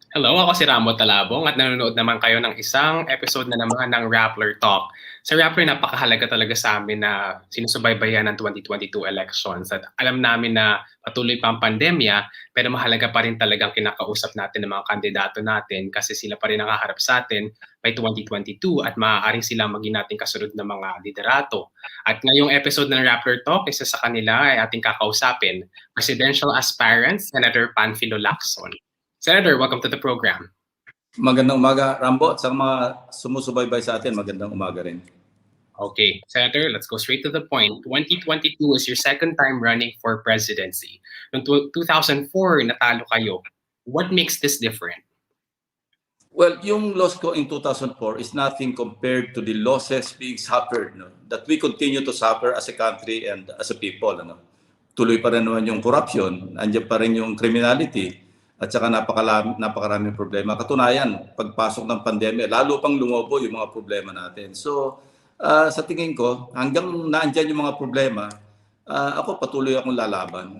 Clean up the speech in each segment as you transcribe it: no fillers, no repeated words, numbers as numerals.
Hello, ako si Ramo Talabong at nanonood naman kayo ng isang episode na naman ng Rappler Talk. Sa Rappler, napakahalaga talaga sa amin na sinusubaybayan ng 2022 elections. At alam namin na patuloy pa ang pandemya, pero mahalaga pa rin talagang kinakausap natin ng mga kandidato natin kasi sila pa rin nakaharap sa atin by 2022 at maaaring sila maging nating kasunod na mga liderato. At ngayong episode ng Rappler Talk, isa sa kanila ay ating kakausapin, presidential aspirant Senator Panfilo Lacson. Senator, welcome to the program. Magandang umaga, Rambo, at sa mga sumusubaybay sa atin, magandang umaga rin. Okay, Senator, let's go straight to the point. 2022 is your second time running for presidency. Noong 2004, natalo kayo. What makes this different? Well, yung loss ko in 2004 is nothing compared to the losses being suffered, no? That we continue to suffer as a country and as a people. Ano? Tuloy pa rin naman yung corruption, andiyan pa rin yung criminality, at saka napakaraming problema. Katunayan, pagpasok ng pandemya, lalo pang lumobo yung mga problema natin. So, sa tingin ko, hanggang naandyan yung mga problema, ako patuloy akong lalaban.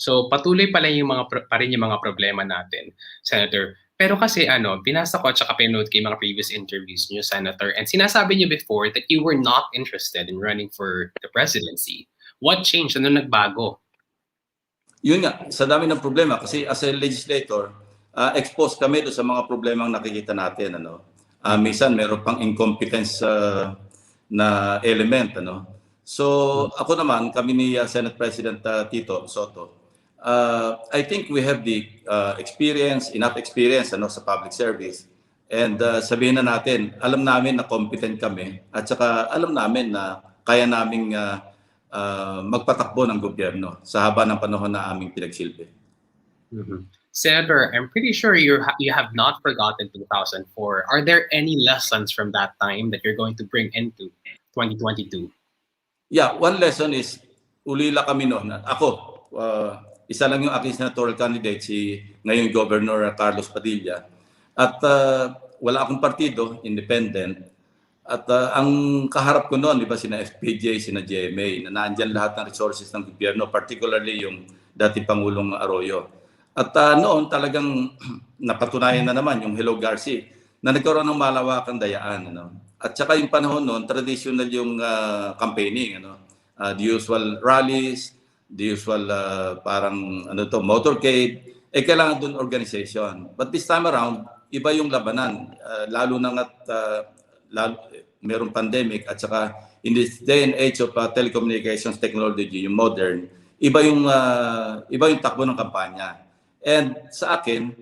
So patuloy pa rin yung mga problema natin, Senator. Pero kasi binasa ko at saka pinanood ko yung mga previous interviews niyo, Senator, and sinasabi niyo before that you were not interested in running for the presidency. What changed? Ano nagbago? Yun nga, sa dami ng problema kasi as a legislator, exposed kami doon sa mga problemang nakikita natin. Minsan meron pang incompetence na element. So ako naman, kami ni Senate President Tito Soto, I think we have the enough experience sa public service. And sabihin na natin, alam namin na competent kami at saka alam namin na kaya naming magpatakbo ng gobyerno sa haba ng panahon na aming pinagsilbi. Senator, I'm pretty sure you have not forgotten 2004. Are there any lessons from that time that you're going to bring into 2022? Yeah, one lesson is ulila kami noon. Ako, isa lang yung aking senatorial candidate, si ngayong Governor Carlos Padilla. At wala akong partido, independent. At ang kaharap ko noon, di ba, sina FPJ, sina GMA, na naandyan lahat ng resources ng gobyerno, particularly yung dating Pangulong Arroyo. At noon talagang napatunayan na naman yung Hello Garci na nagkaroon ng malawakang dayaan. At saka yung panahon noon, traditional yung campaigning. The usual rallies, the usual parang motorcade. Kailangan doon organization. But this time around, iba yung labanan. Lalo na merong pandemic at saka in this day and age of telecommunications technology, yung modern, iba yung takbo ng kampanya. And sa akin,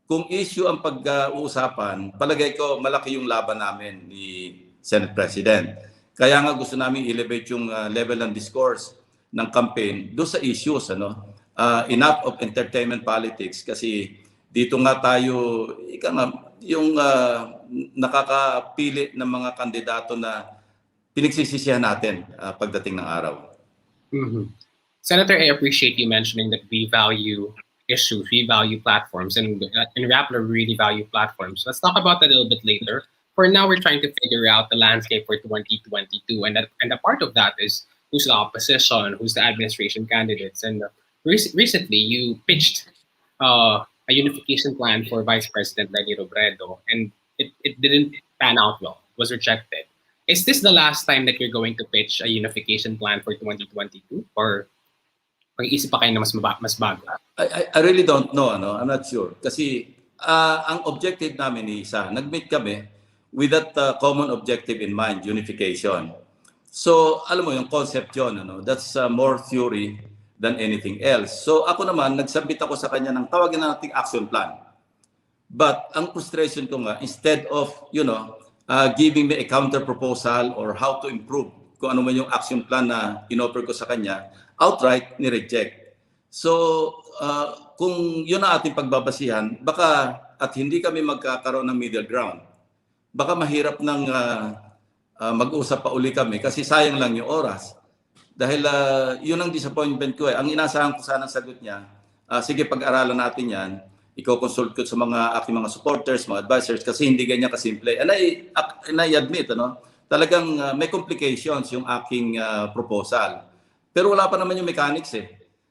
kung issue ang pag-uusapan, palagay ko malaki yung laban namin ni Senate President. Kaya nga gusto namin elevate yung level ng discourse ng campaign doon sa issues. Enough of entertainment politics kasi dito nga tayo, yung nakakapili ng mga kandidato na pinagsisisihan natin pagdating ng araw. Senator, I appreciate you mentioning that we value issues, we value platforms, and in Rappler, we really value platforms. Let's talk about that a little bit later. For now, we're trying to figure out the landscape for 2022, and a part of that is who's the opposition, who's the administration candidates. And recently, you pitched a unification plan for Vice President Lenny Robredo, and it didn't pan out well. It was rejected. Is this the last time that you're going to pitch a unification plan for 2022, or mag-iisip pa kayo na mas bago? I really don't know. I'm not sure. Kasi ang objective namin ni isa, nag-meet kami with that common objective in mind, unification. So, alam mo, yung concept yun, that's more theory than anything else. So, ako naman, nagsabit ako sa kanya ng tawagin na nating action plan. But ang frustration ko nga, instead of, giving me a counter proposal or how to improve kung ano man yung action plan na inoffer ko sa kanya, outright ni-reject. So, kung yun ang ating pagbabasihan, baka at hindi kami magkakaroon ng middle ground. Baka mahirap nang mag-usap pa uli kami kasi sayang lang yung oras. Dahil yun ang disappointment ko. Ang inasahan ko sana sagot niya, sige pag-aralan natin yan, i-consult ko sa aking mga supporters, mga advisors kasi hindi ganyan kasimple. And I admit, talagang may complications yung aking proposal. Pero wala pa naman yung mechanics .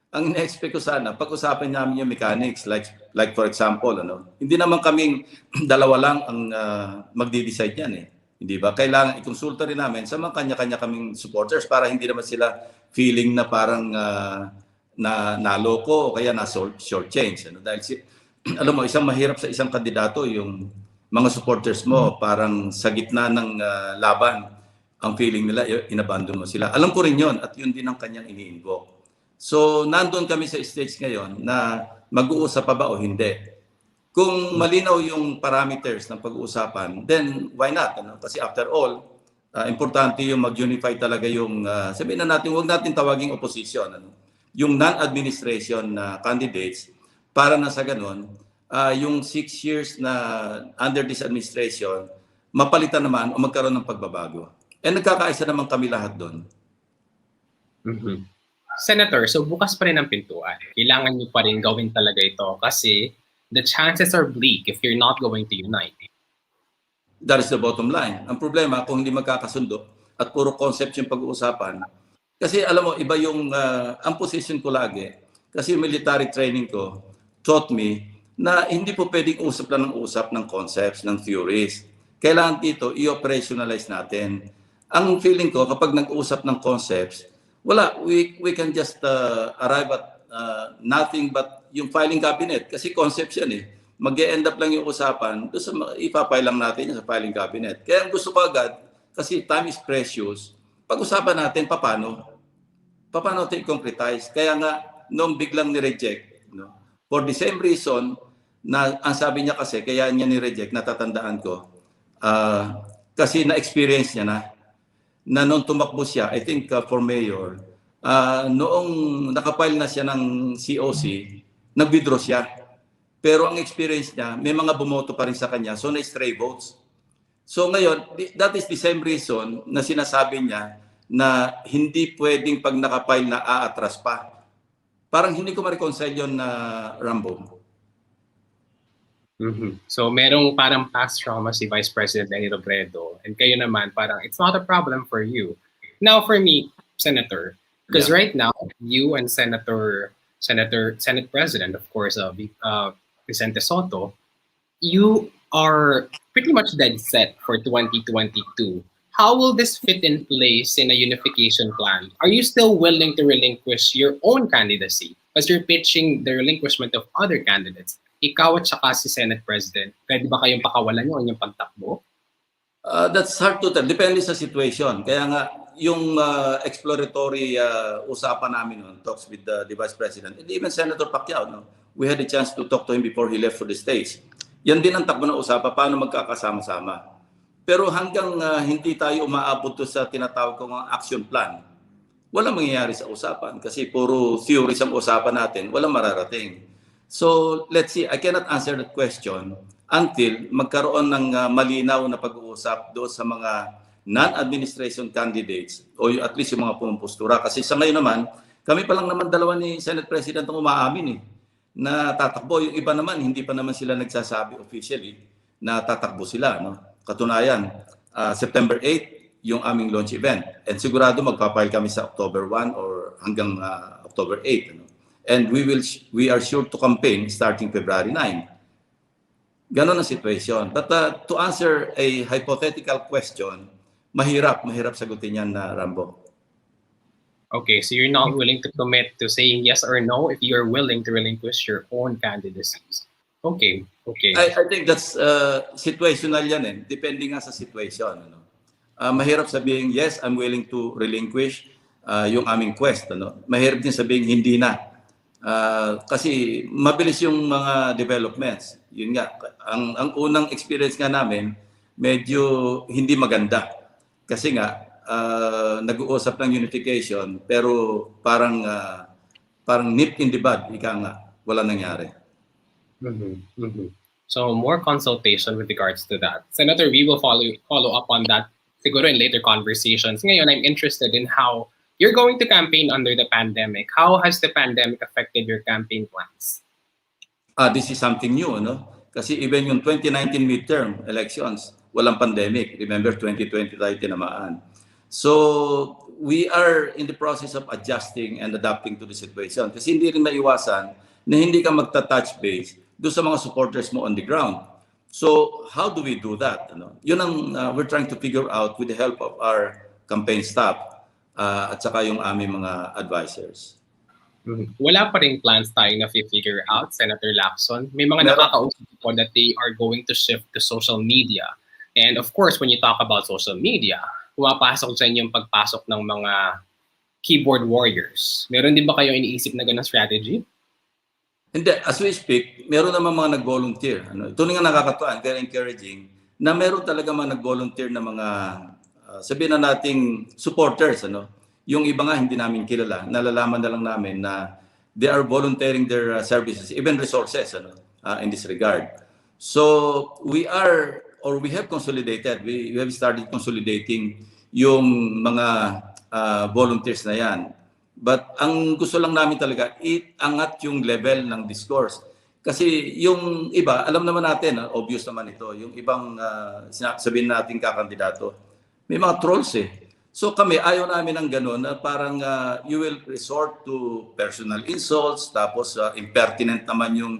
Ang ina-expect ko sana, pag-usapan namin yung mechanics, like for example, hindi naman kaming dalawa lang ang magdi-decide yan eh. Hindi ba? Kailangan ikonsulta rin namin sa mga kanya-kanya kaming supporters para hindi naman sila feeling na parang na naloko o kaya na short change. Dahil alam mo, isang mahirap sa isang kandidato yung mga supporters mo parang sa gitna ng laban, ang feeling nila inabandon mo sila. Alam ko rin yon at yun din ang kanyang ini-invoke. So, nandun kami sa stage ngayon na mag-uusap pa ba o hindi. Kung malinaw yung parameters ng pag-uusapan, then why not? Kasi after all, importante yung mag-unify talaga yung, sabihin na natin, huwag natin tawaging opposition. Yung non-administration candidates, para na sa ganun, yung 6 years na under this administration, mapalitan naman o magkaroon ng pagbabago. Nagkakaisa naman kami lahat doon. Mm-hmm. Senator, so bukas pa rin ang pintuan. Kailangan niyo pa rin gawin talaga ito kasi the chances are bleak if you're not going to unite. That is the bottom line. Ang problema, kung hindi magkakasundo at puro concept yung pag-uusapan, kasi alam mo, iba yung, ang position ko lagi, kasi yung military training ko taught me na hindi po pwedeng usap lang ng usap ng concepts, ng theories. Kailangan dito, i-operationalize natin. Ang feeling ko, kapag nag-usap ng concepts, wala, we can just arrive at nothing but yung filing cabinet. Kasi concepts yan eh. Mag-e-end up lang yung usapan, ipapile lang natin sa filing cabinet. Kaya ang gusto ko agad, kasi time is precious, pag-usapan natin paano natin i-concretize. Kaya nga, nung biglang ni-reject, for the same reason, na ang sabi niya kasi, kaya niya ni-reject, natatandaan ko, kasi na-experience niya na nung tumakbo siya, I think for mayor, noong nakapile na siya ng COC, nag-withdraw siya. Pero ang experience niya, may mga bumoto pa rin sa kanya, so na-stray votes. So ngayon, that is the same reason na sinasabi niya na hindi pwedeng pag nakapile na aatras pa. Parang hindi ko ma-reconcile yun na Rambo. Mm-hmm. So merong parang past trauma si Vice President Lenny Robredo and kayo naman parang it's not a problem for you. Now for me, Senator, because right now you and Senate President, of course, Vicente Soto, you are pretty much dead set for 2022. How will this fit in place in a unification plan? Are you still willing to relinquish your own candidacy because you're pitching the relinquishment of other candidates? Ikaw at saka si Senate President, pwede ba kayong pakawalan yung inyong pagtakbo? That's hard to tell. Depende sa situation. Kaya nga, yung exploratory usapan namin talks with the Vice President, and even Senator Pacquiao, we had a chance to talk to him before he left for the States. Yan din ang takbo ng usapan, paano magkakasama-sama. Pero hanggang hindi tayo umaabot to sa tinatawag kong action plan, walang mangyayari sa usapan kasi puro theories ang usapan natin, walang mararating. So, let's see. I cannot answer that question until magkaroon ng malinaw na pag-uusap doon sa mga non-administration candidates o at least yung mga pumupostura. Kasi sa ngayon naman, kami pa lang naman dalawa ni Senate President ang umaamin na tatakbo. Yung iba naman, hindi pa naman sila nagsasabi officially na tatakbo sila. Katunayan, September 8, yung aming launch event. And sigurado magpapile kami sa October 1 or hanggang October 8. And we are sure to campaign starting February 9. Ganon ang situation. But to answer a hypothetical question, mahirap sagutin yan na Rambo. Okay, so you're not willing to commit to saying yes or no if you're willing to relinquish your own candidacies. Okay. I think that's situational yan depending nga sa situation. Mahirap sabihin, yes, I'm willing to relinquish yung aming quest. Mahirap din sabihin, hindi na. Kasi mabilis yung mga developments. Yun nga, ang unang experience nga namin, medyo hindi maganda. Kasi nga, nag-uusap ng unification, pero parang nip in the bud, ika nga, wala nangyari. So more consultation with regards to that. Senator, we will follow up on that siguro in later conversations. Ngayon, I'm interested in how you're going to campaign under the pandemic. How has the pandemic affected your campaign plans? This is something new, Kasi even yung 2019 midterm elections, walang pandemic. Remember, 2020 tayo tinamaan. So we are in the process of adjusting and adapting to the situation. Kasi hindi rin maiwasan na hindi ka magta-touch base doon sa mga supporters mo on the ground. So how do we do that? Ano? Yun ang we're trying to figure out with the help of our campaign staff at saka yung aming mga advisors. Wala pa rin plans tayo na figure out, Senator Lacson. May mga Meron. nakakausap ko that they are going to shift to social media. And of course, when you talk about social media, pumapasok sa inyo yung pagpasok ng mga keyboard warriors. Meron din ba kayo iniisip na ganang strategy? Hindi, as we speak, meron naman mga nag-volunteer. Ano, ito nga nakakatuwa, very encouraging, na meron talaga mga nag-volunteer na mga, sabihin na nating supporters. Ano? Yung iba nga hindi namin kilala, nalalaman na lang namin na they are volunteering their services, even resources in this regard. So we are, or we have consolidated, we have started consolidating yung mga volunteers na yan. But ang gusto lang namin talaga, iangat yung level ng discourse. Kasi yung iba, alam naman natin, obvious naman ito, yung ibang sabihin natin kakandidato, may mga trolls eh. So kami, ayaw namin ng gano'n na parang you will resort to personal insults, tapos impertinent naman yung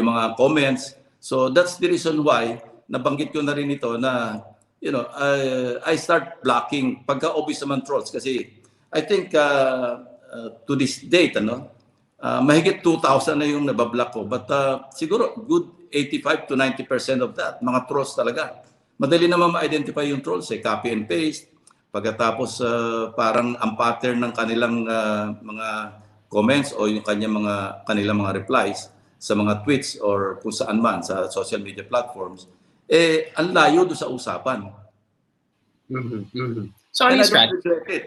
mga comments. So that's the reason why, nabanggit ko na rin ito na, you know, I start blocking pagka-obvious naman trolls kasi I think to this date, mahigit 2,000 na yung nabablock ko. But siguro good 85 to 90% of that, mga trolls talaga. Madali naman ma-identify yung trolls copy and paste. Pagkatapos parang ang pattern ng kanilang mga comments o yung kanilang mga replies sa mga tweets or kung saan man sa social media platforms, ang layo doon sa usapan. So, And I don't regret it.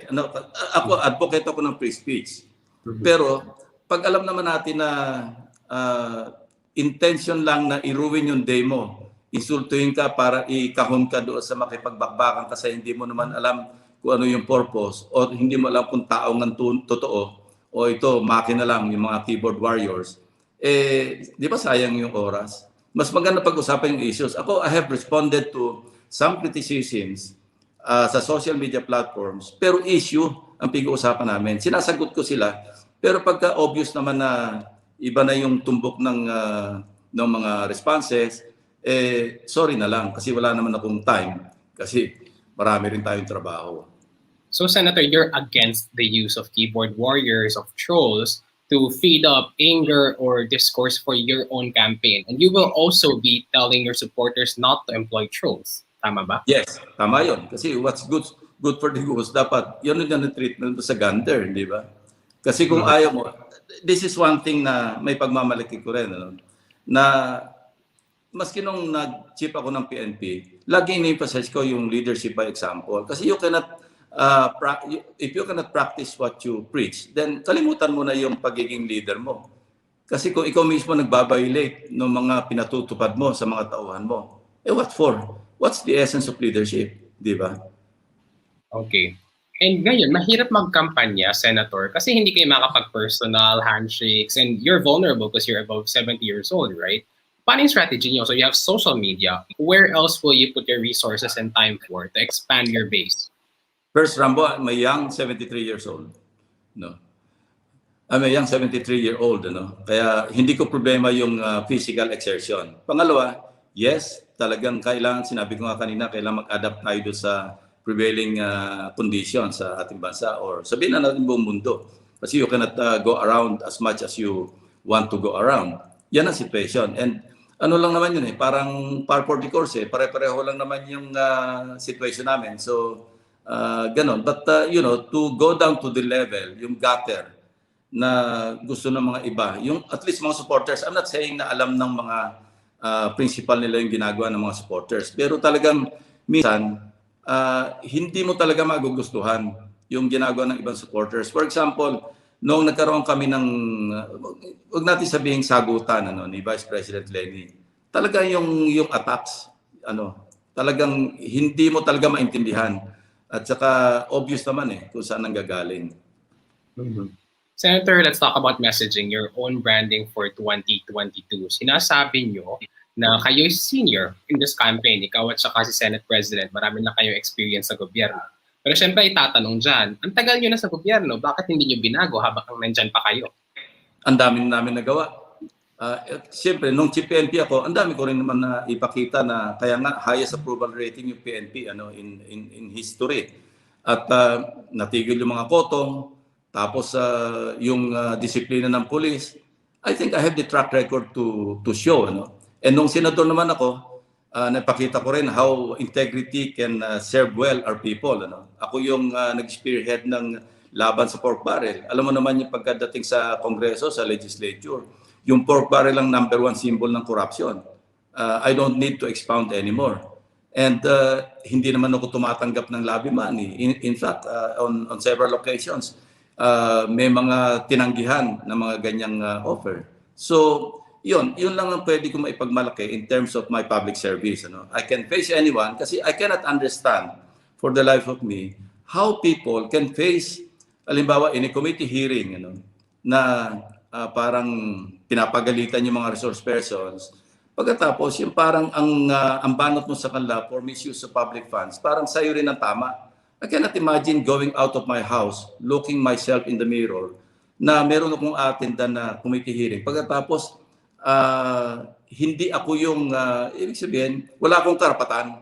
Ako, advocate ako ng free speech. Pero pag alam naman natin na intention lang na i-ruin yung day mo, insultuhin ka para ikahon ka doon sa makipagbakbakan kasi hindi mo naman alam kung ano yung purpose o hindi mo alam kung tao ng totoo o ito, makina lang yung mga keyboard warriors, di ba sayang yung oras? Mas maganda pag-usapan yung issues. Ako, I have responded to some criticisms sa social media platforms, pero issue ang pag-uusapan namin. Sinasagot ko sila, pero pagka obvious naman na iba na yung tumbok ng mga responses, sorry na lang kasi wala naman akong time kasi marami rin tayong trabaho. So, Senator, you're against the use of keyboard warriors, of trolls, to feed up anger or discourse for your own campaign. And you will also be telling your supporters not to employ trolls. Tama ba? Yes, tama yun. Kasi what's good for the goose, dapat yun yung treatment sa gander, di ba? Kasi kung ayaw mo, this is one thing na may pagmamalaki ko rin, na maski nung nag-chief ako ng PNP, lagi in-emphasize ko yung leadership by example. Kasi you cannot, if you cannot practice what you preach, then kalimutan mo na yung pagiging leader mo. Kasi kung ikaw mismo nagbabiolate ng mga pinatutupad mo sa mga tauhan mo, what for? What's the essence of leadership? Di ba? Okay. And ngayon, mahirap magkampanya, Senator, kasi hindi kayo makapag-personal handshakes and you're vulnerable because you're above 70 years old, right? Paano yung strategy nyo? So you have social media. Where else will you put your resources and time for to expand your base? First, Rambo, I'm a young 73 years old. No. I'm a young 73-year-old. Kaya hindi ko problema yung physical exertion. Pangalawa, yes, talagang kailangan, sinabi ko nga kanina, kailangan mag-adapt tayo doon sa prevailing conditions sa ating bansa or sabihin na natin buong mundo. Kasi you cannot go around as much as you want to go around. Yan ang situation. And ano lang naman yun parang par for the course pare-pareho lang naman yung situation namin. So, ganon. But, to go down to the level, yung gutter na gusto ng mga iba, yung at least mga supporters, I'm not saying na alam ng mga principal nila yung ginagawa ng mga supporters. Pero talagang minsan, hindi mo talaga magugustuhan yung ginagawa ng ibang supporters. For example, noong nagkaroon kami ng, wag natin sabihin sagutan ni Vice President Lenny, talaga yung attacks, talagang hindi mo talaga maintindihan. At saka obvious naman kung saan nanggagaling. Senator, let's talk about messaging, your own branding for 2022. Sinasabi nyo na kayo senior in this campaign, ikaw at saka si Senate President, marami na kayong experience sa gobyerno. Pero syempre, itatanong dyan, ang tagal nyo na sa gobyerno, bakit hindi nyo binago habang nandyan pa kayo? Ang dami namin nagawa. Siyempre, nung chief PNP ako, ang dami ko rin naman na ipakita na kaya nga highest approval rating yung PNP in history. At natigil yung mga kotong, tapos yung disiplina ng pulis. I think I have the track record to show. And nung senador naman ako, napakita ko rin how integrity can serve well our people. Ako yung nag-spearhead ng laban sa pork barrel. Alam mo naman yung pagkadating sa Kongreso, sa legislature, yung pork barrel ang number one symbol ng corruption. I don't need to expound anymore. And hindi naman ako tumatanggap ng lobby money. In fact, on several occasions, may mga tinanggihan na mga ganyang offer. So, yun lang ang pwede ko maipagmalaki in terms of my public service. I can face anyone kasi I cannot understand for the life of me how people can face, halimbawa in a committee hearing, na parang pinapagalitan yung mga resource persons. Pagkatapos, yung parang ang banat mo sa kanila for misuse of public funds, parang sa'yo rin ang tama. I cannot imagine going out of my house, looking myself in the mirror, na meron akong attendan na committee hearing. Pagkatapos, hindi ako yung, ibig sabihin, wala akong karapatan,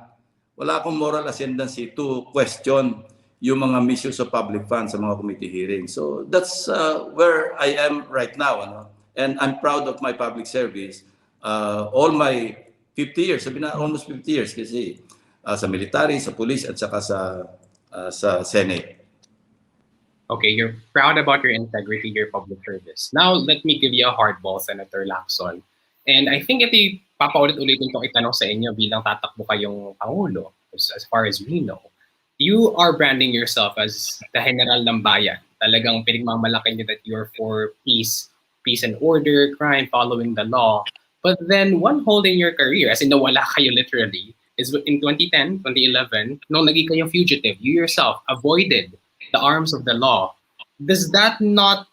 wala akong moral ascendancy to question yung mga misuse of public funds sa mga committee hearings. So that's where I am right now. And I'm proud of my public service. All my 50 years, sabi na almost 50 years kasi sa military, sa police, at saka sa Senate. Okay, you're proud about your integrity, your public service. Now, let me give you a hardball, Senator Lacson. And I think ito papaulit-ulitin itong itanong sa inyo bilang tatakbo kayong Pangulo, as far as we know. You are branding yourself as the General ng Bayan. Talagang pinagmamalaki niyo that you're for peace and order, crime, following the law. But then, one hole in your career, as in nawala kayo literally, is in 2010, 2011, nung naging kayong fugitive, you yourself avoided the arms of the law. Does that not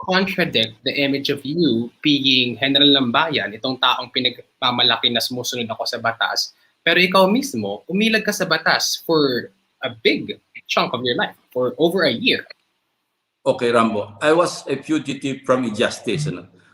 contradict the image of you being General ng Bayan, itong taong pinagpamalaki na sumusunod ako sa batas, pero ikaw mismo, umilag ka sa batas for a big chunk of your life, for over a year? Okay, Rambo. I was a fugitive from injustice.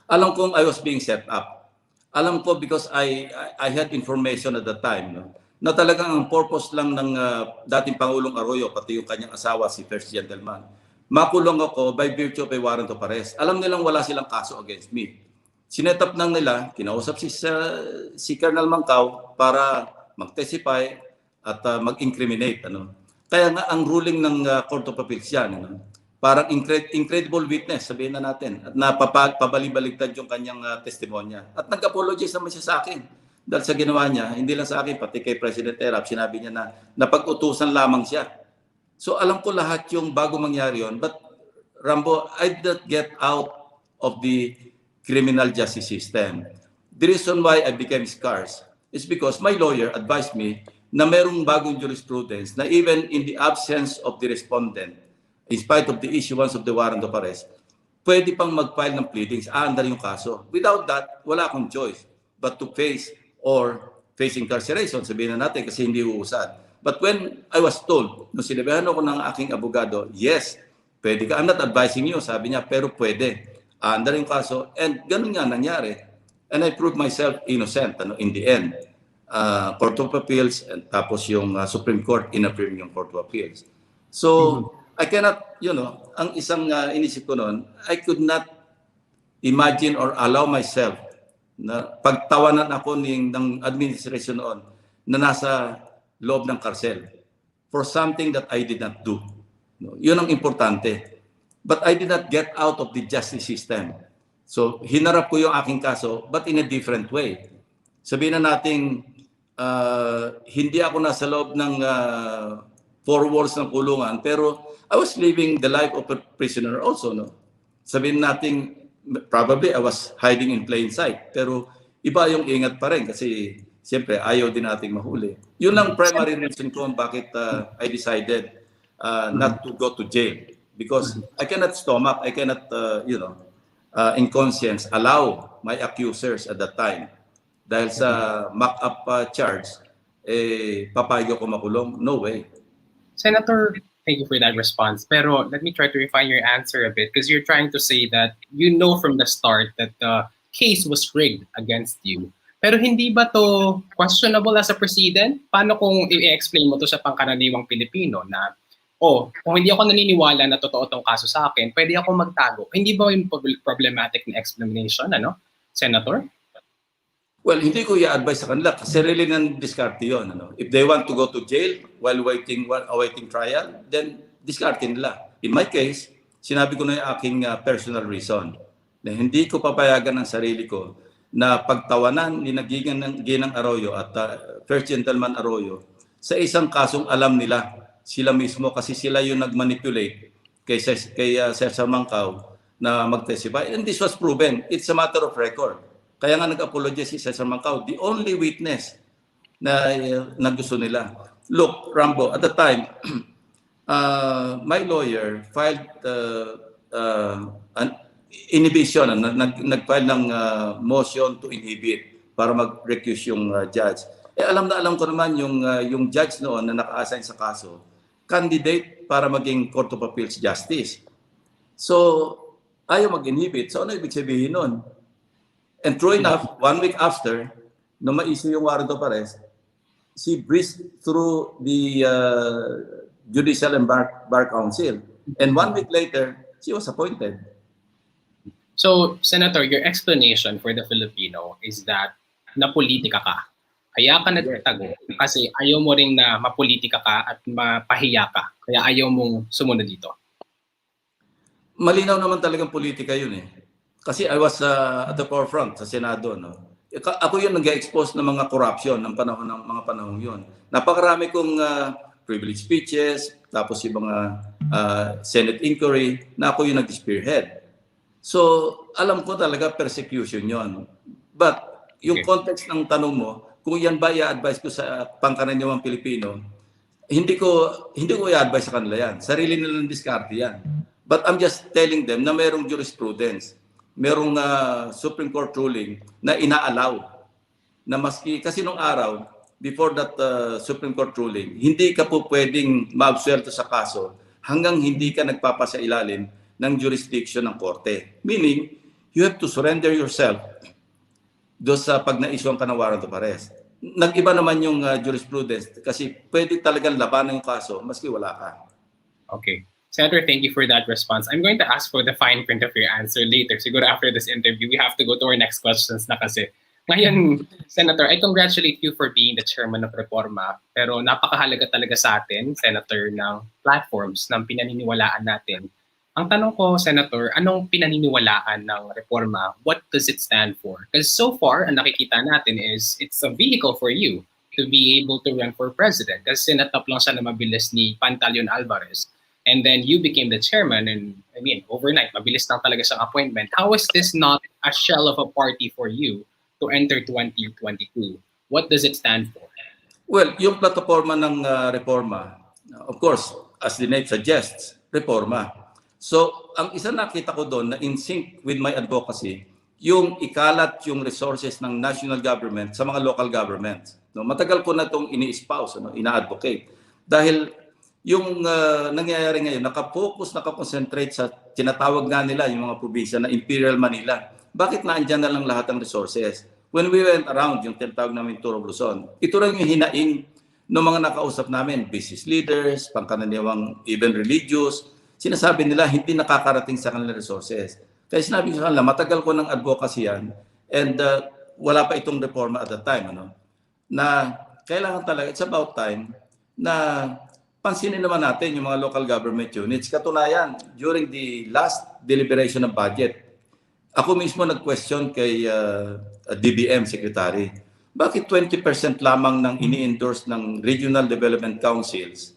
Alam kong I was being set up. Alam ko because I had information at the time. Na talagang ang purpose lang ng dating Pangulong Arroyo, pati yung kanyang asawa, si First Gentleman, makulong ako by virtue of a warrant of arrest. Alam nilang wala silang kaso against me. Sinet up nang nila, kinausap si Colonel Mangkaw para mag-testify at mag-incriminate. Kaya nga ang ruling ng Court of Appeals yan, parang incredible witness, sabihin na natin, at napabalibaligtad yung kanyang testimonya. At nag-apologize naman siya sa akin. Dahil sa ginawa niya, hindi lang sa akin, pati kay President Erap, sinabi niya na napag-utusan lamang siya. So alam ko lahat yung bago mangyari yun. But Rambo, I did not get out of the criminal justice system. The reason why I became scarce is because my lawyer advised me na merong bagong jurisprudence na even in the absence of the respondent, in spite of the issuance of the warrant of arrest, pwede pang mag-file ng pleadings, aandar yung kaso. Without that, wala akong choice but to face incarceration, sabihin na natin kasi hindi uusad. But when I was told, nung sinabihan ako ng aking abogado, yes, pwede ka. I'm not advising you, sabi niya, pero pwede. Aandar yung kaso. And ganun nga nangyari. And I proved myself innocent in the end. Court of Appeals, and tapos yung Supreme Court in-affirm yung Court of Appeals. So, I cannot, ang isang inisip ko noon, I could not imagine or allow myself na pagtawanan ako ng administration noon na nasa loob ng karsel for something that I did not do. Yun ang importante. But I did not get out of the justice system. So, hinarap ko yung aking kaso, but in a different way. Sabihin na natin, hindi ako nasa loob ng four walls ng kulungan, pero I was living the life of a prisoner also. Sabihin natin, probably I was hiding in plain sight, pero iba yung ingat pa rin kasi siyempre ayaw din nating mahuli. Yun ang primary reason ko bakit I decided not to go to jail, because I cannot stomach, I cannot, in conscience, allow my accusers at that time, dahil sa mock-up charge, papayag ko makulong. No way. Senator, thank you for that response. Pero let me try to refine your answer a bit because you're trying to say that you know from the start that the case was rigged against you. Pero hindi ba to questionable as a president? Paano kung i-explain mo to sa pangkaraniwang Pilipino na, oh, kung hindi ako naniniwala na totoo tong kaso sa akin, pwede ako magtago. Hindi ba yung problematic na explanation, ano, Senator? Well, hindi ko i-advise sa kanila kasi sarili ng diskarte yun. Ano? If they want to go to jail while awaiting trial, then diskarte nila. In my case, sinabi ko na yung aking personal reason na hindi ko papayagan ng sarili ko na pagtawanan ni Ginang Arroyo at First Gentleman Arroyo sa isang kasong alam nila sila mismo kasi sila yung nag-manipulate kay Cesar Mancao na mag-testify. And this was proven. It's a matter of record. Kaya nga nag-apologize si Cesar Mancao, the only witness na gusto nila. Look, Rambo, at the time, my lawyer filed an inhibition, nag-file ng motion to inhibit para mag-recuse yung judge. Alam na alam ko naman yung judge noon na naka-assign sa kaso, candidate para maging Court of Appeals Justice. So, ayaw mag-inhibit. So, ano ibig sabihin nun? And true enough, 1 week after, nung ma-issue yung warrant of arrest, she breezed through the Judicial and Bar Council. And 1 week later, she was appointed. So, Senator, your explanation for the Filipino is that napolitika ka. Kaya ka nagtago kasi ayaw mo ring na mapolitika ka at mapahiya ka. Kaya ayaw mong sumunod dito. Malinaw naman talagang politika yun eh. Kasi I was at the forefront sa Senado. No? Ako yung nag-expose ng mga corruption ng mga panahon yun. Napakarami kong privilege speeches, tapos yung mga Senate inquiry, na ako yung nag-spearhead. So, alam ko talaga persecution yon. But, yung context ng tanong mo, kung yan ba i-advise ko sa pangkaraniwang Pilipino, hindi ko i-advise sa kanila yan. Sarili nilang diskarte yan. But I'm just telling them na mayroong jurisprudence, merong Supreme Court ruling na inaalaw na maski, kasi nung araw, before that Supreme Court ruling, hindi ka po pwedeng maabsuelto sa kaso hanggang hindi ka nagpapasailalim ng jurisdiction ng korte. Meaning, you have to surrender yourself doon sa pag na-issuean ka ng warrant of arrest. Nag-iba naman yung jurisprudence kasi pwede talagang labanan yung kaso maski wala ka. Okay. Senator, thank you for that response. I'm going to ask for the fine print of your answer later. Siguro after this interview, we have to go to our next questions na kasi. Ngayon, Senator, I congratulate you for being the chairman of Reforma. Pero napakahalaga talaga sa atin, Senator, ng platforms ng pinaniniwalaan natin. Ang tanong ko, Senator, anong pinaniniwalaan ng Reforma? What does it stand for? Because so far, ang nakikita natin is it's a vehicle for you to be able to run for president. Kasi sinatap lang siya na mabilis ni Pantaleon Alvarez. And then you became the chairman and, I mean, overnight, mabilis lang talaga siyang appointment. How is this not a shell of a party for you to enter 2022? What does it stand for? Well, yung plataforma ng Reforma, of course, as the name suggests, Reforma. So, ang isa nakita ko doon na in sync with my advocacy, yung ikalat yung resources ng national government sa mga local governments. No, matagal ko na itong ini-espouse, ina-advocate. Dahil yung nangyayari ngayon, nakakonsentrate sa tinatawag nga nila yung mga probinsya na Imperial Manila. Bakit naandyan na lang lahat ng resources? When we went around yung tinatawag namin Tour of Luzon, ito rin yung hinaing ng mga nakausap namin, business leaders, pangkaraniwang even religious, sinasabi nila hindi nakakarating sa kanilang resources. Kaya sinabi ko sa kanila, matagal ko ng advocacy yan and wala pa itong reforma at that time. Na kailangan talaga, it's about time na pansinin naman natin yung mga local government units. Katunayan, during the last deliberation ng budget, ako mismo nag-question kay DBM Secretary, bakit 20% lamang ng ini-endorse ng Regional Development Councils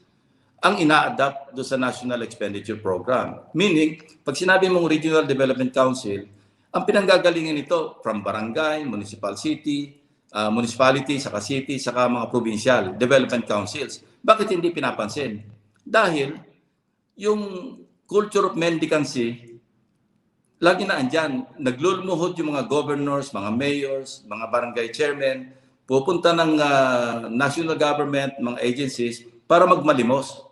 ang ina-adapt do sa National Expenditure Program? Meaning, pag sinabi mong Regional Development Council, ang pinanggagalingan nito from barangay, municipality, saka city, saka mga provincial development councils. Bakit hindi pinapansin? Dahil yung culture of mendicancy, lagi na andyan. Naglulumuhod yung mga governors, mga mayors, mga barangay chairmen, pupunta ng national government, mga agencies, para magmalimos.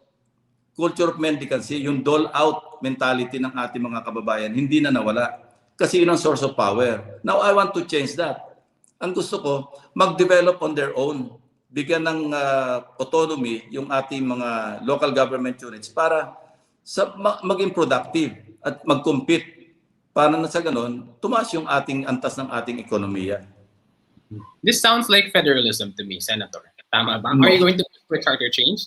culture of mendicancy, yung dole-out mentality ng ating mga kababayan, hindi na nawala. Kasi yun ang source of power. Now, I want to change that. Ang gusto ko, mag-develop on their own. Bigyan ng autonomy yung ating mga local government units para maging productive at mag-compete para na sa ganon, tumaas yung ating antas ng ating ekonomiya. This sounds like federalism to me, Senator. Tama ba? No. Are you going to push for charter change?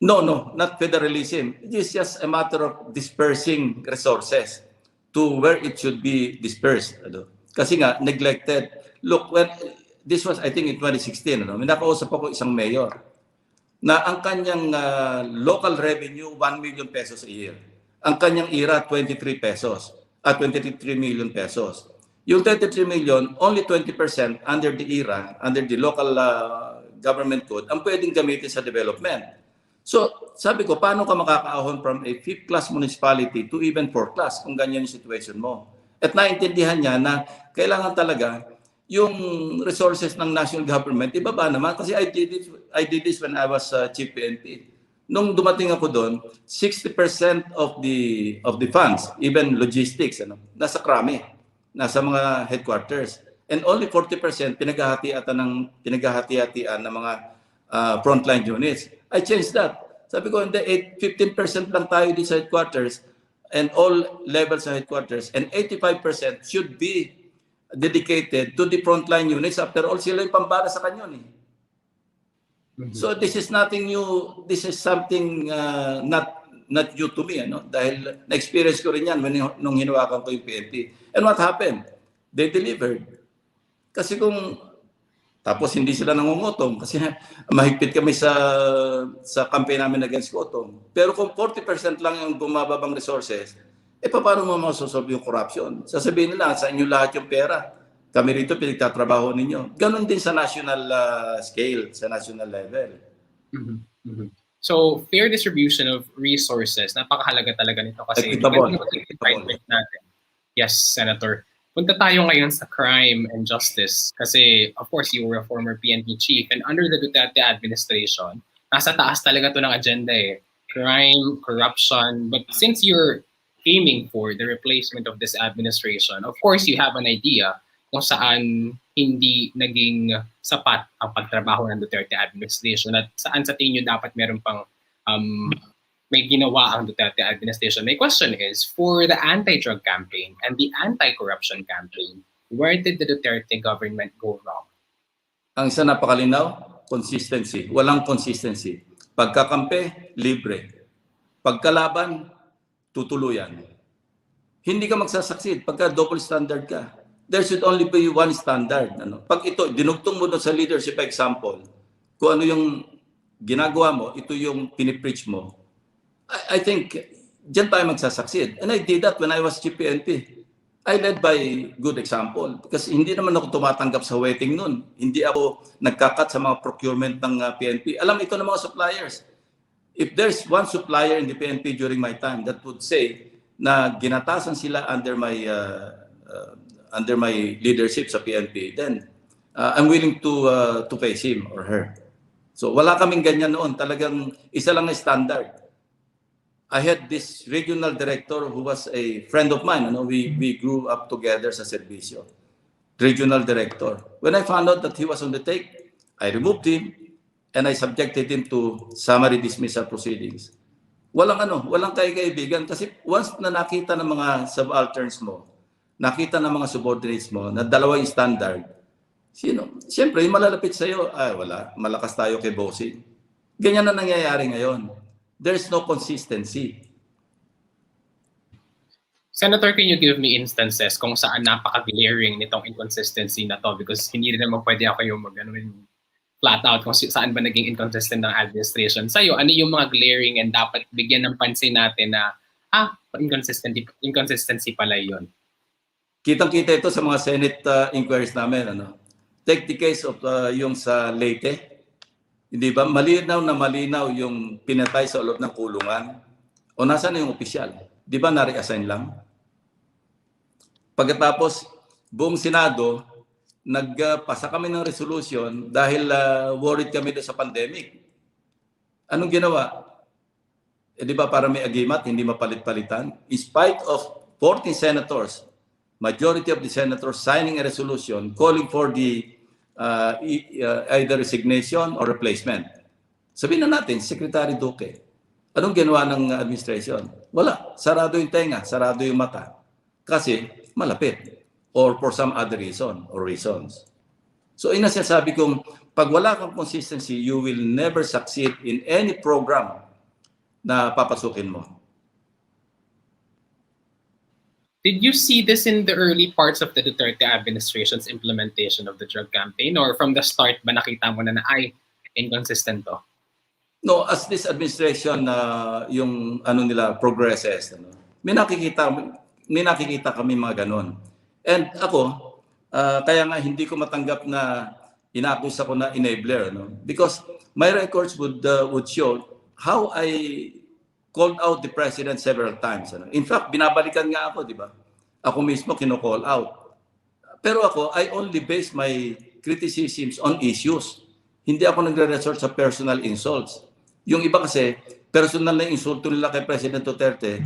No, not federalism. It is just a matter of dispersing resources to where it should be dispersed. Kasi nga, neglected. Look, this was, I think, in 2016, may nakausap ako isang mayor na ang kanyang local revenue, 1 million pesos a year. Ang kanyang IRA, 23 pesos, at 23 million pesos. Yung 23 million, only 20% under the IRA, under the local government code, ang pwedeng gamitin sa development. So, sabi ko, paano ka makakaahon from a 5th class municipality to even 4th class kung ganyan yung situation mo? At naintindihan niya na kailangan talaga yung resources ng national government, ibaba naman. Kasi I did this when I was chief PNP. Nung dumating ako doon, 60% of the funds, even logistics, nasa krami, nasa mga headquarters. And only 40% pinaghahati-hatian ng mga frontline units. I changed that. Sabi ko, hindi, 15% lang tayo di sa headquarters and all levels sa headquarters and 85% should be dedicated to the frontline units. After all, sila yung pambara sa kanyon. So this is nothing new. This is something not new to me. Dahil na-experience ko rin yan nung hinawakan ko yung PNP. And what happened? They delivered. Kasi tapos hindi sila nangungutom kasi mahigpit kami sa campaign namin against gutom. Pero kung 40% lang yung bumababang resources, paano mo masosolve yung corruption? Sasabihin nila, sa inyo lahat yung pera. Kami rito pinagtatrabaho ninyo. Ganon din sa national scale, sa national level. So, fair distribution of resources, napakahalaga talaga nito kasi natin. Yes, Senator. Punta tayo ngayon sa crime and justice kasi, of course, you were a former PNP chief and under the Duterte administration, nasa taas talaga to ng agenda crime, corruption. But since you're aiming for the replacement of this administration, of course, you have an idea kung saan hindi naging sapat ang pagtrabaho ng Duterte administration at saan sa tingin nyo dapat meron pang may ginawa ang Duterte administration. My question is, for the anti-drug campaign and the anti-corruption campaign, where did the Duterte government go wrong? Ang isa napakalinaw, consistency. Walang consistency. Pagkakampi, libre. Pagkalaban, tutuluyan. Hindi ka magsasucceed pagka double standard ka. There should only be one standard. Pag ito, dinugtong mo doon sa leadership example, kung ano yung ginagawa mo, ito yung pinipreach mo, I think dyan tayo magsasucceed. And I did that when I was chief PNP. I led by good example. Kasi hindi naman ako tumatanggap sa waiting noon. Hindi ako nagkakat sa mga procurement ng PNP. Alam ito ng mga suppliers. If there's one supplier in the PNP during my time that would say na ginatasan sila under my leadership sa PNP, then I'm willing to face him or her. So wala kaming ganyan noon. Talagang isa lang na standard. I had this regional director who was a friend of mine. We grew up together sa serbisyo. Regional director. When I found out that he was on the take, I removed him and I subjected him to summary dismissal proceedings. Walang kaibigan kasi once na nakita ng mga subalterns mo, nakita ng mga subordinates mo na dalawa yung standard, siyempre, yung malalapit sa'yo, wala, malakas tayo kay bossing. Ganyan na nangyayari ngayon. There's no consistency. Senator, can you give me instances kung saan napaka-glaring nitong inconsistency na to? Because hindi rin naman pwede ako yung flat out kung saan ba naging inconsistent ng administration. Sa'yo, ano yung mga glaring and dapat bigyan ng pansin natin na, inconsistency pala yun? Kitang-kita ito sa mga Senate inquiries namin. Take the case of yung sa Leyte. Hindi ba? Malinaw yung pinatay sa loob ng kulungan. O nasaan na yung opisyal? Di ba na-reassign lang? Pagkatapos, buong Senado, nagpasa kami ng resolution dahil worried kami doon sa pandemic. Anong ginawa? di ba para may agimat, hindi mapalit-palitan? In spite of 14 senators, majority of the senators signing a resolution calling for the either resignation or replacement. Sabihin na natin, Secretary Duque, anong ginawa ng administration? Wala. Sarado yung tenga, sarado yung mata. Kasi malapit. Or for some other reason or reasons. So inasasabi kong, pag wala kang consistency, you will never succeed in any program na papasukin mo. Did you see this in the early parts of the Duterte administration's implementation of the drug campaign? Or from the start ba nakita mo na ay, inconsistent to? No, as this administration yung ano nila progresses, may nakikita kami mga ganon. And ako, kaya nga hindi ko matanggap na ina-accuse ako na enabler, because my records would show how I called out the president several times. In fact, binabalikan nga ako, di ba? Ako mismo kino-call out. Pero ako, I only base my criticisms on issues. Hindi ako nagre-resort sa personal insults. Yung iba kasi, personal na insulto nila kay President Duterte,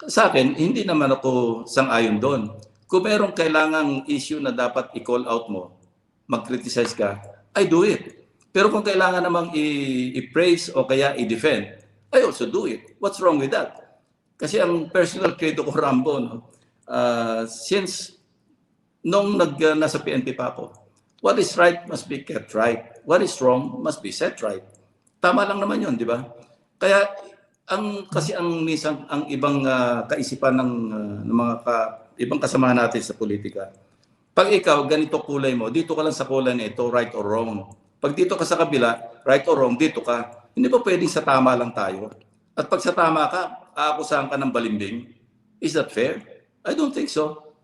sa akin, hindi naman ako sang-ayon doon. Kung merong kailangang issue na dapat i-call out mo, mag-criticize ka, I do it. Pero kung kailangan namang i-praise o kaya i-defend, I also do it. What's wrong with that? Kasi ang personal credo ko, Rambo, since nung nasa PNP pa ako, what is right must be kept right. What is wrong must be set right. Tama lang naman yun, di ba? Kaya kasi ang ibang kaisipan ng mga ibang kasama natin sa politika. Pag ikaw ganito kulay mo, dito ka lang sa kulay na ito, right or wrong. Pag dito ka sa kabila, right or wrong, dito ka. Hindi ba pwedeng sa tama lang tayo? At pag sa tama ka, aakusahan ka ng balimbing? Is that fair? I don't think so.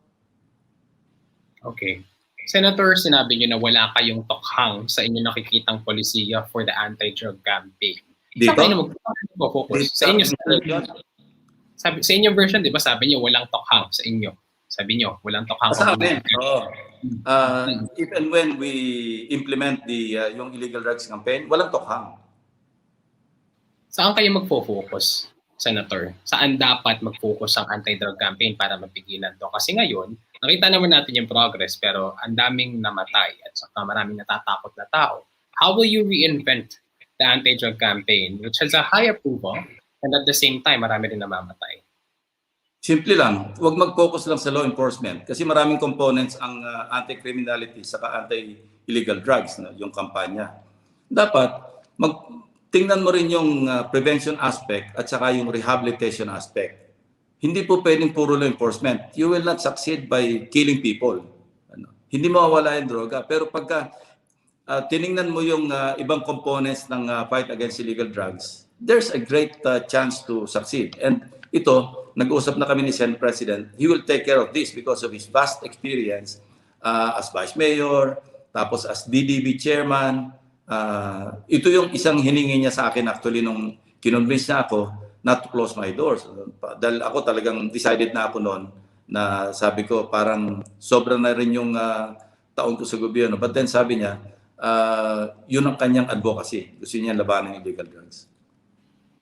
Okay. Senator, sinabi niyo na wala kayong tokhang sa inyo nakikitang polisiya for the anti-drug campaign. Dito? Saan kayo mag-focus? Sa inyo, sa inyo version, di ba, sabi niyo walang tokhang sa inyo. Sabi niyo, walang tokhang. Sa amin, even when we implement yung illegal drugs campaign, walang tokhang. Saan kayo magfo-focus, Senator? Saan dapat mag-focus ang anti-drug campaign para mapigilan to? Kasi ngayon, nakita naman natin yung progress pero ang daming namatay at saka maraming natatakot na tao. How will you reinvent the anti-drug campaign which has a high approval and at the same time marami rin namamatay? Simple lang, huwag mag-focus lang sa law enforcement kasi maraming components ang anti-criminality saka anti-illegal drugs, yung kampanya. Dapat tingnan mo rin yung prevention aspect at saka yung rehabilitation aspect. Hindi po pwedeng puro law enforcement. You will not succeed by killing people. Hindi mawawala yung droga. Pero pagka tiningnan mo yung ibang components ng fight against illegal drugs, there's a great chance to succeed. And ito, nag-usap na kami ni Senate President, he will take care of this because of his vast experience as Vice Mayor, tapos as DDB Chairman. Ito yung isang hiningi niya sa akin actually nung kinonvince niya ako not to close my doors. Dahil ako talagang decided na ako noon na sabi ko parang sobra na rin yung taon ko sa gobyerno. But then sabi niya, yun ang kanyang advocacy. Gusto niya labanan ng illegal drugs.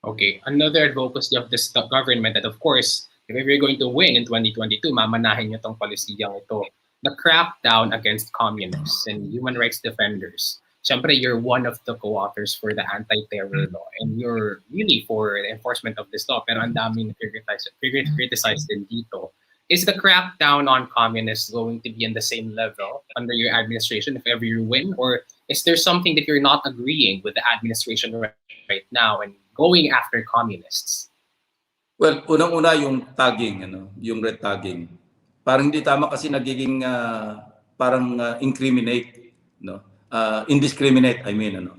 Okay, another advocacy of this government that of course, if we're going to win in 2022, mamanahin niyo tong polisiyang ito. The crackdown against communists and human rights defenders. Siyempre, you're one of the co-authors for the anti-terror law and you're really for the enforcement of this law pero ang daming criticized din dito. Is the crackdown on communists going to be in the same level under your administration if ever you win? Or is there something that you're not agreeing with the administration right now and going after communists? Well, unang-una yung tagging, yung red tagging. Parang hindi tama kasi nagiging parang incriminate, indiscriminate, I mean,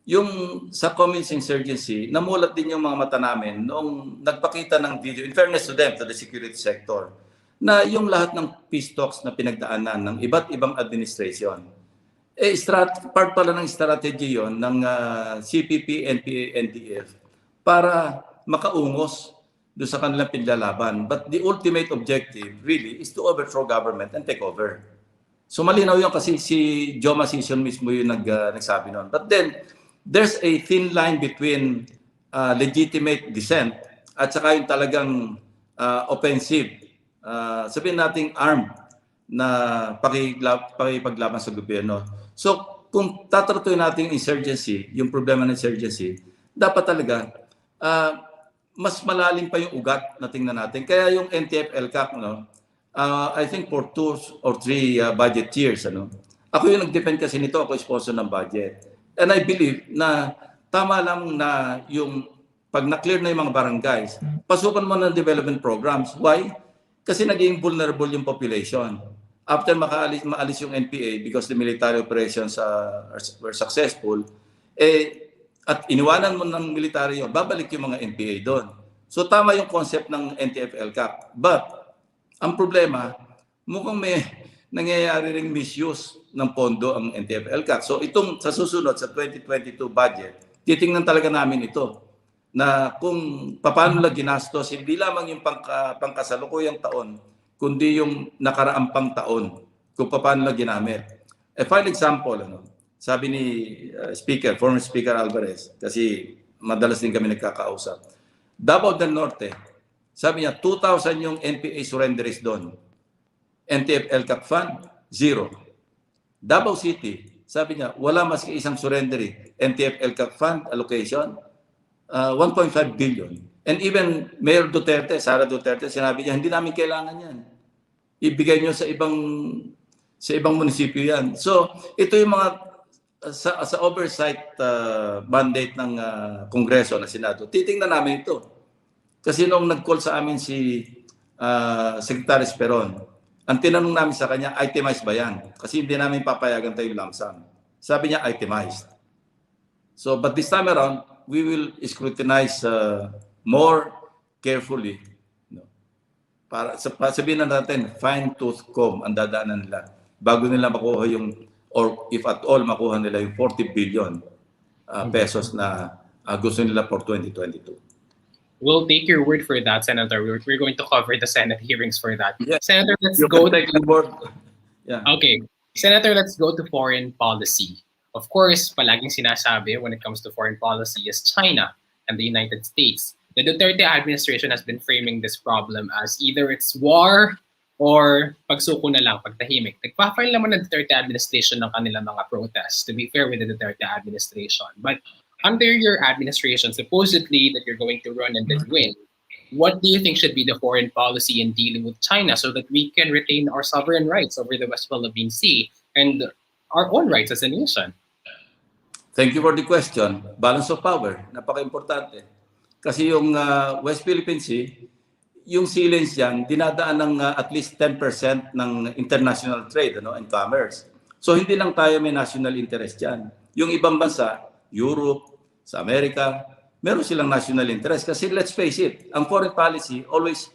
yung sa communist insurgency, namulat din yung mga mata namin noong nagpakita ng video, in fairness to them, to the security sector, na yung lahat ng peace talks na pinagdaanan ng iba't ibang administration, part pala ng strategy yon ng CPP, NPA, NDF para makaungos doon sa kanilang pinlalaban. But the ultimate objective really is to overthrow government and take over. So malinaw yun kasi si Joma Sison mismo yung nagsabi noon. But then, there's a thin line between legitimate dissent at saka yung talagang offensive, sabihin nating armed na pakipaglaban sa gobyerno. So, kung tatratuin natin yung insurgency, yung problema ng insurgency, dapat talaga mas malalim pa yung ugat na tingnan natin. Kaya yung NTF-LCAC, no, I think for 2 or 3 budget years, ano, ako yung nag-depend kasi nito, ako sponsor ng budget. And I believe na tama lang na yung pag na-clear na yung mga barangays, pasukan mo ng development programs. Why? Kasi naging vulnerable yung population. After maalis yung NPA because the military operations were successful, at iniwanan mo ng military yun, babalik yung mga NPA doon. So tama yung concept ng NTF-LCAC. But ang problema, mukhang may nangyayari ring misuse ng pondo ang NTF-LCAC. So itong sa susunod, sa 2022 budget, titingnan talaga namin ito na kung paano lang ginastos, hindi lamang yung pangkasalukuyang taon, kundi yung nakaraang pang taon, kung paano lang ginamit. A fine example, sabi ni former Speaker Alvarez, kasi madalas din kami nagkakausap, Davao del Norte, sabi niya, 2,000 yung NPA surrenderies doon. NTF-LCAC fund, 0. Davao City, sabi niya, wala maski isang surrendery. NTF-LCAC fund allocation, 1.5 billion. And even Mayor Duterte, Sara Duterte, sinabi niya, hindi namin kailangan yan. Ibigay niyo sa ibang munisipyo yan. So, ito yung mga sa oversight mandate ng Kongreso na Senado. Titingnan namin ito. Kasi nung nag-call sa amin si Secretary Esperon, ang tinanong namin sa kanya, itemized ba yan? Kasi hindi namin papayagan tayo lump sum. Sabi niya, itemized. So, but this time around, we will scrutinize more carefully. Para sabihin na natin, fine-tooth comb ang dadaanan nila bago nila makuha yung, or if at all, makuha nila yung 40 billion pesos na gusto nila for 2022. We'll take your word for that, Senator. We're going to cover the Senate hearings for that. Yeah. Senator, let's You go. take the board. Yeah. Okay. Senator, let's go to foreign policy. Of course, palaging sinasabi when it comes to foreign policy is China and the United States. The Duterte administration has been framing this problem as either it's war or pagsuko na lang, pagtahimik. Nagpa-file naman ng Duterte administration ng kanilang mga protests, to be fair with the Duterte administration. But under your administration, supposedly that you're going to run and then win, what do you think should be the foreign policy in dealing with China so that we can retain our sovereign rights over the West Philippine Sea and our own rights as a nation? Thank you for the question. Balance of power, napaka-importante. Kasi yung West Philippine Sea, yung sea lanes dyan, dinadaan ng at least 10% ng international trade and commerce. So hindi lang tayo may national interest dyan. Yung ibang bansa, Europe, sa Amerika, meron silang national interest. Kasi let's face it, ang foreign policy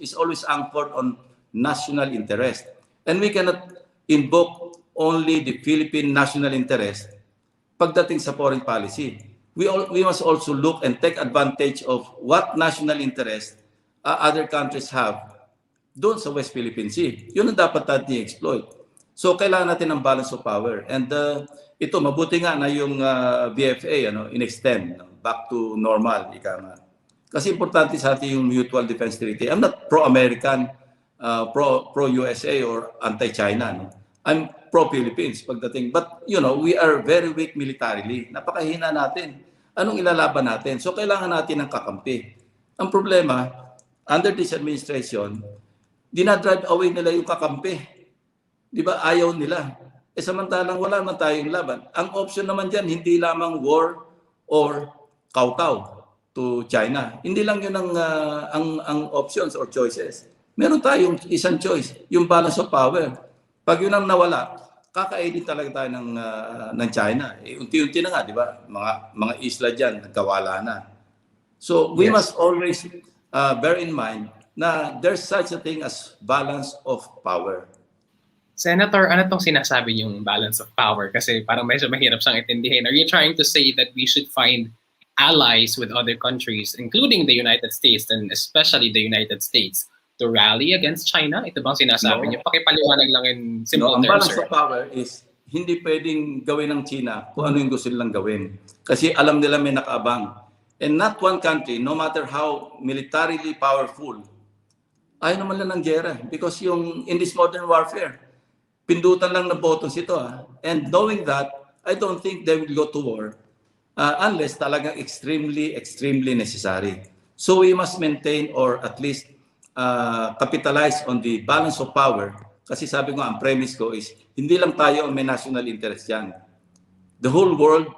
is always anchored on national interest. And we cannot invoke only the Philippine national interest pagdating sa foreign policy. We must also look and take advantage of what national interest other countries have doon sa West Philippine Sea. Yun ang dapat natin i-exploit. So, kailangan natin ng balance of power. And ito, mabuti nga na yung BFA in-extend back to normal. Ika nga. Kasi importante sa atin yung Mutual Defense Treaty. I'm not pro-American, pro-USA or anti-China. No? I'm pro-Philippines pagdating. But, we are very weak militarily. Napakahina natin. Anong ilalaban natin? So, kailangan natin ng kakampi. Ang problema, under this administration, dinadrive away nila yung kakampi. Di ba? Ayaw nila. Samantalang wala naman tayong laban. Ang option naman dyan, hindi lamang war or kowtow to China. Hindi lang yun ang options or choices. Meron tayong isang choice, yung balance of power. Pag yun ang nawala, kakainin talaga tayo ng China. Unti-unti na nga, di ba? Mga isla dyan, nagkawala na. So, we must always bear in mind na there's such a thing as balance of power. Senator, ano tong sinasabi yung balance of power? Kasi parang medyo mahirap siyang intindihin. Are you trying to say that we should find allies with other countries, including the United States and especially the United States, to rally against China? Ito bang sinasabi niyo? Pakipaliwanag lang in simple ang terms, balance of power is hindi pwedeng gawin ng China kung ano yung gusto nilang gawin. Kasi alam nila may nakaabang. And not one country, no matter how militarily powerful, ayaw naman lang ng gera. Because yung in this modern warfare, pindutan lang ng buttons ito. And knowing that, I don't think they will go to war unless talagang extremely, extremely necessary. So we must maintain or at least capitalize on the balance of power. Kasi sabi ko, ang premise ko is, hindi lang tayo ang may national interest yan. The whole world,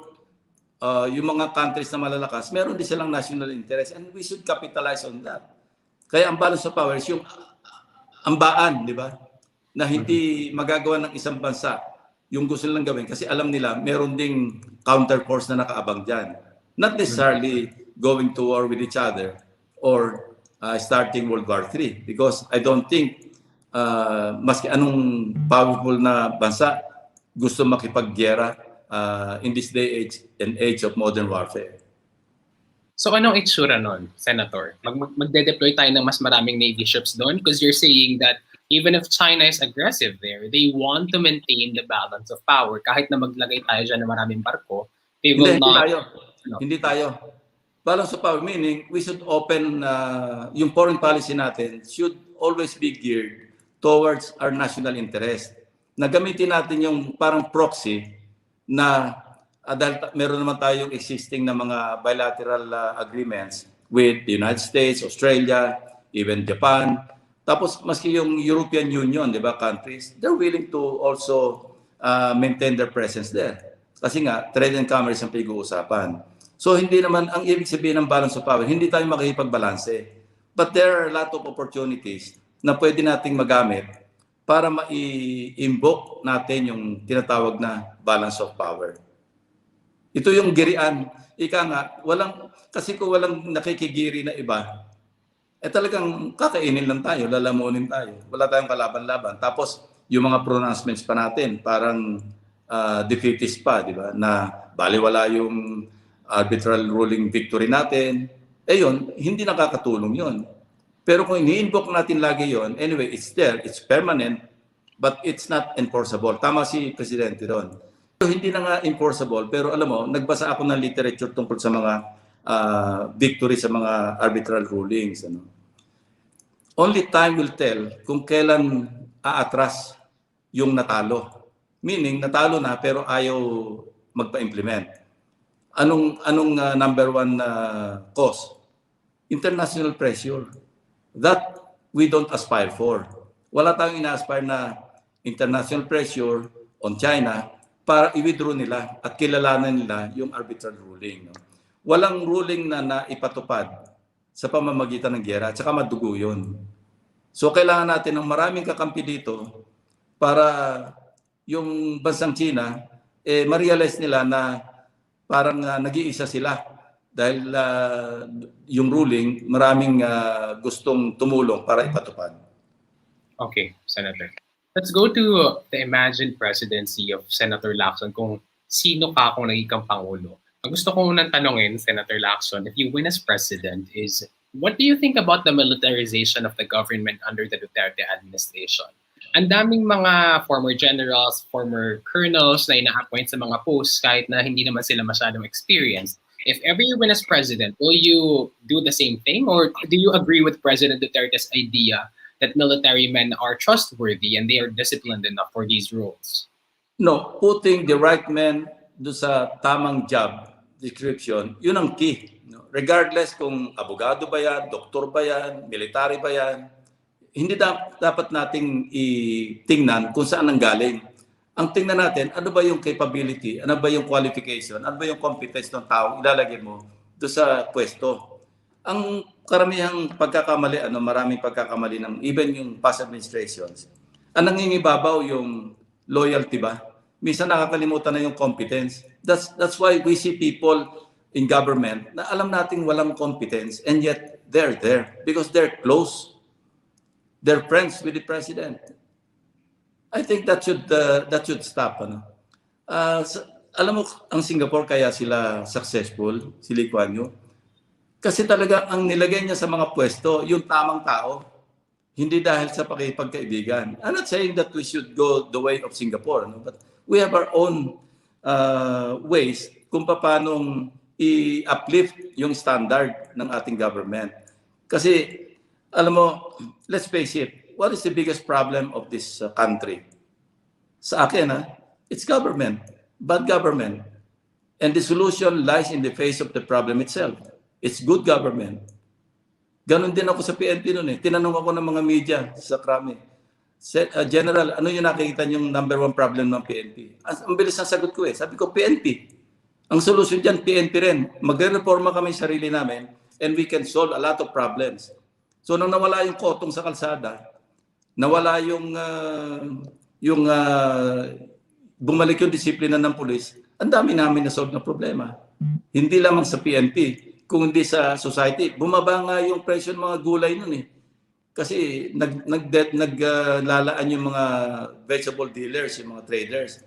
yung mga countries na malalakas, meron din silang national interest and we should capitalize on that. Kaya ang balance of power is yung ambaan, di ba? Na hindi magagawa ng isang bansa yung gusto nilang gawin kasi alam nila meron ding counterforce na nakaabang dyan. Not necessarily going to war with each other or starting World War III because I don't think maski anong powerful na bansa gusto makipaggera in this day and age of modern warfare. So anong itsura nun, Senator? Magde-deploy tayo ng mas maraming Navy ships doon? Because you're saying that even if China is aggressive there, they want to maintain the balance of power. Kahit na maglagay tayo dyan ng maraming barko, they will Hindi not... tayo. Hindi tayo. Balance of power meaning we should open, yung foreign policy natin should always be geared towards our national interest. Nagamitin natin yung parang proxy na dahil meron naman tayong existing na mga bilateral agreements with the United States, Australia, even Japan. Tapos maski yung European Union, di ba, countries, they're willing to also maintain their presence there. Kasi nga, trade and commerce ang pinag-uusapan. So hindi naman, ang ibig sabihin ng balance of power, hindi tayo makikipagbalanse. But there are a lot of opportunities na pwede nating magamit para ma-invoke natin yung tinatawag na balance of power. Ito yung girian. Ika nga, kasi kung walang nakikigiri na iba, talagang kakainin lang tayo, lalamunin tayo. Wala tayong kalaban-laban. Tapos, yung mga pronouncements pa natin, parang defeatist pa, di ba? Na baliwala yung arbitral ruling victory natin. Yun, hindi nakakatulong yun. Pero kung ini-invoke natin lagi yun, anyway, it's there, it's permanent, but it's not enforceable. Tama si Presidente doon. So, hindi na nga enforceable, pero alam mo, nagbasa ako ng literature tungkol sa mga victory sa mga arbitral rulings. Ano? Only time will tell kung kailan aatras yung natalo. Meaning, natalo na pero ayaw magpa-implement. Anong number one cause? International pressure. That we don't aspire for. Wala tayong ina-aspire na international pressure on China para i-withdraw nila at kilalanan nila yung arbitral ruling. No? Walang ruling na naipatupad sa pamamagitan ng giyera at saka madugo yun. So kailangan natin ng maraming kakampi dito para yung bansang China, ma-realize nila na parang nag-iisa sila dahil yung ruling, maraming gustong tumulong para ipatupad. Okay, Senator. Let's go to the imagined presidency of Senator Lacson kung sino ka kung naging kang Pangulo. Ang gusto ko munang tanongin, Senator Lacson, if you win as president is, what do you think about the militarization of the government under the Duterte administration? Ang daming mga former generals, former colonels na ina-appoint sa mga posts kahit na hindi naman sila masyadong experienced. If ever you win as president, will you do the same thing? Or do you agree with President Duterte's idea that military men are trustworthy and they are disciplined enough for these roles? No, putting the right men do sa tamang job description, yun ang key. No? Regardless kung abogado ba yan, doktor ba yan, military ba yan, hindi dapat nating itingnan kung saan ang galing. Ang tingnan natin, ano ba yung capability, ano ba yung qualification, ano ba yung competence ng tao ilalagay mo doon sa pwesto. Ang karamihang pagkakamali, maraming pagkakamali ng even yung past administrations, ang nangingibabaw yung loyalty ba? Minsan nakakalimutan na yung competence. That's why we see people in government na alam nating walang competence and yet they're there because they're close. They're friends with the president. I think that should stop. Alam mo, ang Singapore kaya sila successful, si Lee Kuan Yew, kasi talaga ang nilagay niya sa mga pwesto, yung tamang tao, hindi dahil sa pakipagkaibigan. I'm not saying that we should go the way of Singapore, but we have our own ways kung paano i-uplift yung standard ng ating government. Kasi, alam mo, let's face it, what is the biggest problem of this country? Sa akin, it's government, bad government. And the solution lies in the face of the problem itself. It's good government. Ganon din ako sa PNP noon eh. Tinanong ako ng mga media sa Krami. General, ano yung nakikita yung number one problem ng PNP? Ang bilis ng sagot ko eh. Sabi ko, PNP. Ang solusyon dyan, PNP rin. Magre-reforma kami sa sarili namin and we can solve a lot of problems. So nang nawala yung kotong sa kalsada, nawala bumalik yung disiplina ng pulis, ang dami namin na-solve na problema. Hindi lamang sa PNP, kung hindi sa society. Bumaba nga yung presyo ng mga gulay nun eh. Kasi naglalaan yung mga vegetable dealers, yung mga traders,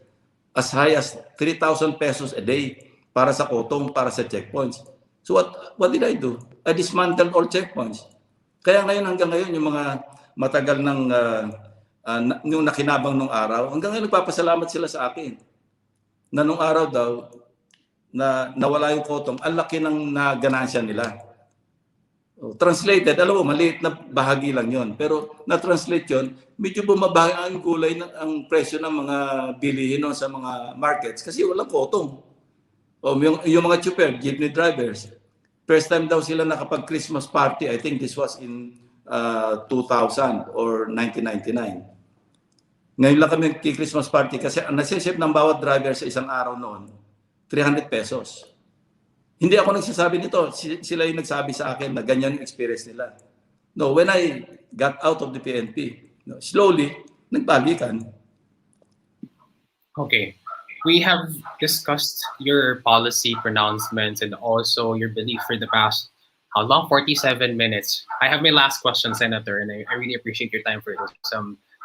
as high as 3,000 pesos a day para sa kotong, para sa checkpoints. So what did I do? I dismantled all checkpoints. Kaya ngayon, hanggang ngayon, yung mga matagal ng yung nakinabang nung araw, hanggang ngayon nagpapasalamat sila sa akin. Na nung araw daw, na nawala yung kotong, ang laki ng naganansya nila. Translated, alam mo, maliit na bahagi lang yon. Pero na-translate yun, medyo bumaba ang kulay ang presyo ng mga bilihin sa mga markets kasi walang kotong. Yung mga chuper, jeepney drivers, first time daw sila nakapag-Christmas party. I think this was in 2000 or 1999. Ngayon lang kami Christmas party kasi ang nasisip ng bawat driver sa isang araw noon, 300 pesos. Hindi ako nagsasabi nito. Sila yung nagsabi sa akin na ganyan yung experience nila. No, when I got out of the PNP, slowly, nagbalikan. Okay. We have discussed your policy pronouncements and also your belief for the past, how long? 47 minutes. I have my last question, Senator, and I really appreciate your time for this.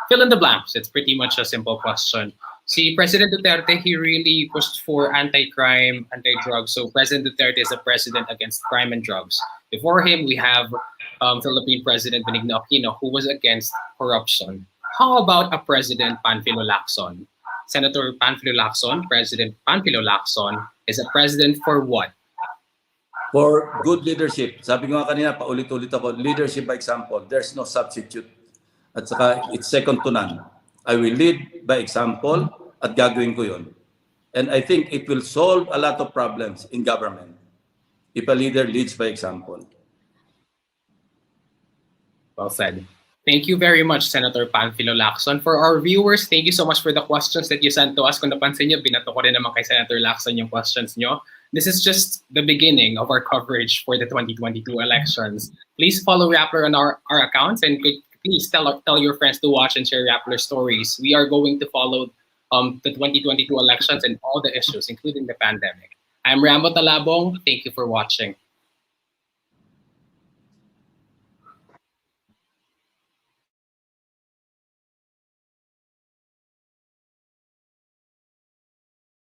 Fill in the blanks. It's pretty much a simple question. Si President Duterte, he really pushed for anti-crime, anti-drugs. So President Duterte is a president against crime and drugs. Before him, we have Philippine President Benigno Aquino, who was against corruption. How about a President Panfilo Lacson? Senator Panfilo Lacson, President Panfilo Lacson, is a president for what? For good leadership. Sabi ko nga kanina, paulit-ulit ako, leadership by example. There's no substitute. At saka, it's second to none. I will lead by example at gagawin ko yun. And I think it will solve a lot of problems in government if a leader leads by example. Well said. Thank you very much, Senator Panfilo Lacson. For our viewers, thank you so much for the questions that you sent to us. Kung napansin nyo, binato ko rin naman kay Senator Lacson yung questions nyo. This is just the beginning of our coverage for the 2022 elections. Please follow Rappler on our accounts and please tell your friends to watch and share Rappler stories. We are going to follow the 2022 elections and all the issues, including the pandemic. I'm Rambo Talabong. Thank you for watching.